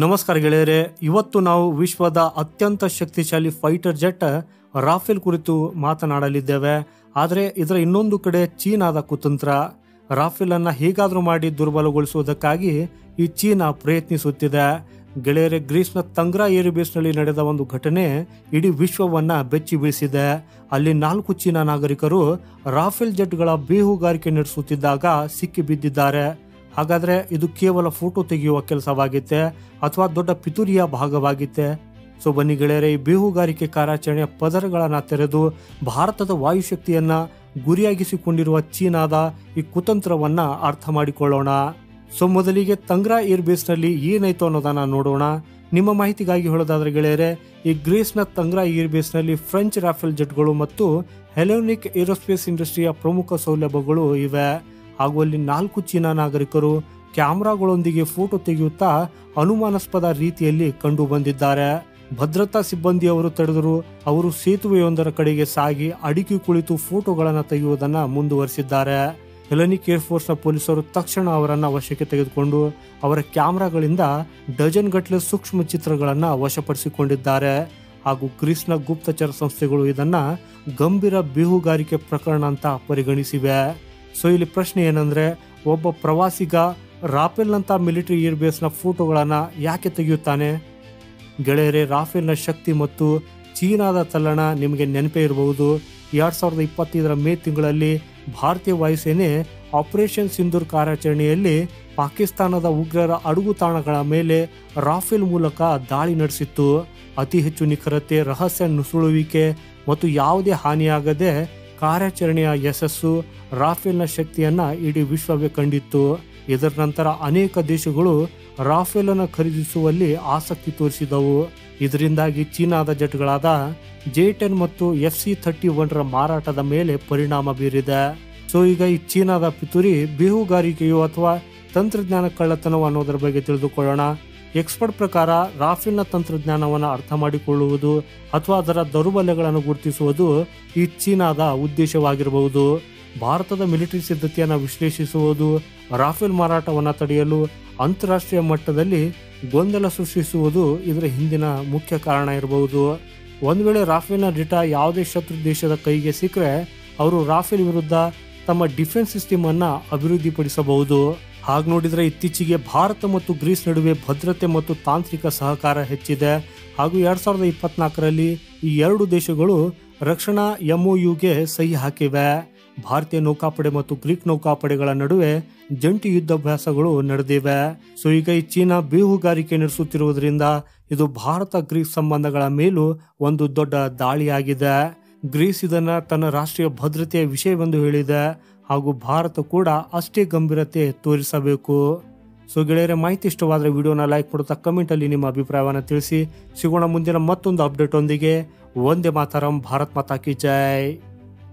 ನಮಸ್ಕಾರ ಗೆಳೆಯರೆ, ಇವತ್ತು ನಾವು ವಿಶ್ವದ ಅತ್ಯಂತ ಶಕ್ತಿಶಾಲಿ ಫೈಟರ್ ಜೆಟ್ ರಾಫೆಲ್ ಕುರಿತು ಮಾತನಾಡಲಿದ್ದೇವೆ. ಆದರೆ ಇದರ ಇನ್ನೊಂದು ಕಡೆ ಚೀನಾದ ಕುತಂತ್ರ. ರಾಫೆಲ್ ಅನ್ನ ಹೇಗಾದ್ರೂ ಮಾಡಿ ದುರ್ಬಲಗೊಳಿಸುವುದಕ್ಕಾಗಿ ಈ ಚೀನಾ ಪ್ರಯತ್ನಿಸುತ್ತಿದೆ. ಗೆಳೆಯರೆ, ಗ್ರೀಸ್ನ ತಂಗ್ರಾ ಏರ್ಬೇಸ್ನಲ್ಲಿ ನಡೆದ ಒಂದು ಘಟನೆ ಇಡೀ ವಿಶ್ವವನ್ನ ಬೆಚ್ಚಿ ಬೀಳಿಸಿದೆ. ಅಲ್ಲಿ 4 ಚೀನಾ ನಾಗರಿಕರು ರಾಫೆಲ್ ಜೆಟ್ಗಳ ಬೇಹುಗಾರಿಕೆ ನಡೆಸುತ್ತಿದ್ದಾಗ ಸಿಕ್ಕಿ ಬಿದ್ದಿದ್ದಾರೆ. ಹಾಗಾದ್ರೆ ಇದು ಕೇವಲ ಫೋಟೋ ತೆಗೆಯುವ ಕೆಲಸವಾಗಿತ್ತೆ ಅಥವಾ ದೊಡ್ಡ ಪಿತೂರಿಯ ಭಾಗವಾಗಿತ್ತೆ? ಸೊ ಬನ್ನಿ ಗೆಳೆಯರೆ, ಈ ಬೇಹುಗಾರಿಕೆ ಕಾರ್ಯಾಚರಣೆಯ ಪದರಗಳನ್ನ ತೆರೆದು ಭಾರತದ ವಾಯುಶಕ್ತಿಯನ್ನ ಗುರಿಯಾಗಿಸಿಕೊಂಡಿರುವ ಚೀನಾದ ಈ ಕುತಂತ್ರವನ್ನ ಅರ್ಥ ಮಾಡಿಕೊಳ್ಳೋಣ. ಸೊ ಮೊದಲಿಗೆ ತಂಗ್ರಾ ಏರ್ಬೇಸ್ ನಲ್ಲಿ ಏನಾಯ್ತು ಅನ್ನೋದನ್ನ ನೋಡೋಣ. ನಿಮ್ಮ ಮಾಹಿತಿಗಾಗಿ ಹೇಳೋದಾದ್ರೆ ಗೆಳೆಯರೆ, ಈ ಗ್ರೀಸ್ನ ತಂಗ್ರಾ ಏರ್ಬೇಸ್ ನಲ್ಲಿ ಫ್ರೆಂಚ್ ರಾಫೆಲ್ ಜೆಟ್ಗಳು ಮತ್ತು ಹೆಲೋನಿಕ್ ಏರೋಸ್ಪೇಸ್ ಇಂಡಸ್ಟ್ರಿಯ ಪ್ರಮುಖ ಸೌಲಭ್ಯಗಳು ಇವೆ. ಹಾಗೂ ಅಲ್ಲಿ 4 ಚೀನಾ ನಾಗರಿಕರು ಕ್ಯಾಮೆರಾಗಳೊಂದಿಗೆ ಫೋಟೋ ತೆಗೆಯುತ್ತಾ ಅನುಮಾನಾಸ್ಪದ ರೀತಿಯಲ್ಲಿ ಕಂಡು ಬಂದಿದ್ದಾರೆ. ಭದ್ರತಾ ಸಿಬ್ಬಂದಿಯವರು ತಡೆದರು. ಅವರು ಸೇತುವೆಯೊಂದರ ಕಡೆಗೆ ಸಾಗಿ ಅಡಿಕೆ ಕುಳಿತು ಫೋಟೋಗಳನ್ನು ತೆಗೆಯುವುದನ್ನು ಮುಂದುವರಿಸಿದ್ದಾರೆ. ಹೆಲನಿಕ್ ಏರ್ಫೋರ್ಸ್ ನ ಪೊಲೀಸರು ತಕ್ಷಣ ಅವರನ್ನ ವಶಕ್ಕೆ ತೆಗೆದುಕೊಂಡು ಅವರ ಕ್ಯಾಮೆರಾಗಳಿಂದ ಡಜನ್ ಗಟ್ಟಲೆ ಸೂಕ್ಷ್ಮ ಚಿತ್ರಗಳನ್ನ ವಶಪಡಿಸಿಕೊಂಡಿದ್ದಾರೆ. ಹಾಗೂ ಗ್ರೀಸ್ನ ಗುಪ್ತಚರ ಸಂಸ್ಥೆಗಳು ಇದನ್ನ ಗಂಭೀರ ಬೇಹುಗಾರಿಕೆ ಪ್ರಕರಣ ಅಂತ ಪರಿಗಣಿಸಿವೆ. ಸೊ ಇಲ್ಲಿ ಪ್ರಶ್ನೆ ಏನಂದ್ರೆ, ಒಬ್ಬ ಪ್ರವಾಸಿಗ ರಾಫೆಲ್ನಂತ ಮಿಲಿಟರಿ ಏರ್ಬೇಸ್ನ ಫೋಟೋಗಳನ್ನ ಯಾಕೆ ತೆಗೆಯುತ್ತಾನೆ? ಗೆಳೆಯರೆ, ರಾಫೆಲ್ನ ಶಕ್ತಿ ಮತ್ತು ಚೀನಾದ ತಲ್ಲಣ ನಿಮಗೆ ನೆನಪೇ ಇರಬಹುದು. 2025 ಮೇ ತಿಂಗಳಲ್ಲಿ ಭಾರತೀಯ ವಾಯುಸೇನೆ ಆಪರೇಷನ್ ಸಿಂಧೂರ್ ಕಾರ್ಯಾಚರಣೆಯಲ್ಲಿ ಪಾಕಿಸ್ತಾನದ ಉಗ್ರರ ಅಡಗುತಾಣಗಳ ಮೇಲೆ ರಾಫೆಲ್ ಮೂಲಕ ದಾಳಿ ನಡೆಸಿತ್ತು. ಅತಿ ಹೆಚ್ಚು ನಿಖರತೆ, ರಹಸ್ಯ ನುಸುಳುವಿಕೆ ಮತ್ತು ಯಾವುದೇ ಹಾನಿಯಾಗದೆ ಕಾರ್ಯಾಚರಣೆಯ ಯಶಸ್ಸು ರಾಫೆಲ್ನ ಶಕ್ತಿಯನ್ನ ಇಡೀ ವಿಶ್ವವೇ ಕಂಡಿತ್ತು. ಇದರ ನಂತರ ಅನೇಕ ದೇಶಗಳು ರಾಫೆಲ್ ಅನ್ನು ಖರೀದಿಸುವಲ್ಲಿ ಆಸಕ್ತಿ ತೋರಿಸಿದವು. ಇದರಿಂದಾಗಿ ಚೀನಾದ ಜೆಟ್ಗಳಾದ J-10 ಮತ್ತು FC-31 ಮಾರಾಟದ ಮೇಲೆ ಪರಿಣಾಮ ಬೀರಿದೆ. ಸೊ ಈಗ ಈ ಚೀನಾದ ಪಿತೂರಿ ಬೇಹುಗಾರಿಕೆಯು ಅಥವಾ ತಂತ್ರಜ್ಞಾನ ಕಳ್ಳತನವು ಅನ್ನೋದರ ಬಗ್ಗೆ ತಿಳಿದುಕೊಳ್ಳೋಣ. ಎಕ್ಸ್ಪರ್ಟ್ ಪ್ರಕಾರ ರಾಫೆಲ್ನ ತಂತ್ರಜ್ಞಾನವನ್ನು ಅರ್ಥ ಮಾಡಿಕೊಳ್ಳುವುದು ಅಥವಾ ಅದರ ದೌರ್ಬಲ್ಯಗಳನ್ನು ಗುರುತಿಸುವುದು ಈ ಚೀನಾದ ಉದ್ದೇಶವಾಗಿರಬಹುದು. ಭಾರತದ ಮಿಲಿಟರಿ ಸಿದ್ಧತೆಯನ್ನು ವಿಶ್ಲೇಷಿಸುವುದು, ರಾಫೆಲ್ ಮಾರಾಟವನ್ನು ತಡೆಯಲು ಅಂತಾರಾಷ್ಟ್ರೀಯ ಮಟ್ಟದಲ್ಲಿ ಗೊಂದಲ ಸೃಷ್ಟಿಸುವುದು ಇದರ ಹಿಂದಿನ ಮುಖ್ಯ ಕಾರಣ ಇರಬಹುದು. ಒಂದು ವೇಳೆ ರಾಫೆಲ್ನ ಡೇಟಾ ಯಾವುದೇ ಶತ್ರು ದೇಶದ ಕೈಗೆ ಸಿಕ್ಕರೆ ಅವರು ರಾಫೆಲ್ ವಿರುದ್ಧ ತಮ್ಮ ಡಿಫೆನ್ಸ್ ಸಿಸ್ಟಮ್ ಅನ್ನ ಅಭಿವೃದ್ಧಿಪಡಿಸಬಹುದು. ಹಾಗೆ ನೋಡಿದ್ರೆ ಇತ್ತೀಚೆಗೆ ಭಾರತ ಮತ್ತು ಗ್ರೀಸ್ ನಡುವೆ ಭದ್ರತೆ ಮತ್ತು ತಾಂತ್ರಿಕ ಸಹಕಾರ ಹೆಚ್ಚಿದೆ. ಹಾಗೂ 2024ರಲ್ಲಿ ಈ 2 ದೇಶಗಳು ರಕ್ಷಣಾ MOUಗೆ ಸಹಿ ಹಾಕಿವೆ. ಭಾರತೀಯ ನೌಕಾಪಡೆ ಮತ್ತು ಗ್ರೀಕ್ ನೌಕಾಪಡೆಗಳ ನಡುವೆ ಜಂಟಿ ಯುದ್ಧಾಭ್ಯಾಸಗಳು ನಡೆದಿವೆ. ಸೊ ಈಗ ಈ ಚೀನಾ ಬೇಹುಗಾರಿಕೆ ನಡೆಸುತ್ತಿರುವುದರಿಂದ ಇದು ಭಾರತ ಗ್ರೀಸ್ ಸಂಬಂಧಗಳ ಮೇಲೂ ಒಂದು ದೊಡ್ಡ ದಾಳಿಯಾಗಿದೆ. ಗ್ರೀಸ್ ಇದನ್ನ ತನ್ನ ರಾಷ್ಟ್ರೀಯ ಭದ್ರತೆಯ ವಿಷಯವೆಂದು ಹೇಳಿದೆ. ಹಾಗೂ ಭಾರತ ಕೂಡ ಅಷ್ಟೇ ಗಂಭೀರತೆ ತೋರಿಸಬೇಕು. ಸೊ ಗೆಳೆಯರೆ, ಮಾಹಿತಿ ಇಷ್ಟವಾದರೆ ವಿಡಿಯೋನ ಲೈಕ್ ಮಾಡುತ್ತಾ ಕಮೆಂಟ್ ಅಲ್ಲಿ ನಿಮ್ಮ ಅಭಿಪ್ರಾಯವನ್ನು ತಿಳಿಸಿ. ಸಿಗೋಣ ಮುಂದಿನ ಮತ್ತೊಂದು ಅಪ್ಡೇಟ್ ಒಂದಿಗೆ. ವಂದೇ ಮಾತರಂ. ಭಾರತ್ ಮಾತಾ ಕಿ ಜೈ.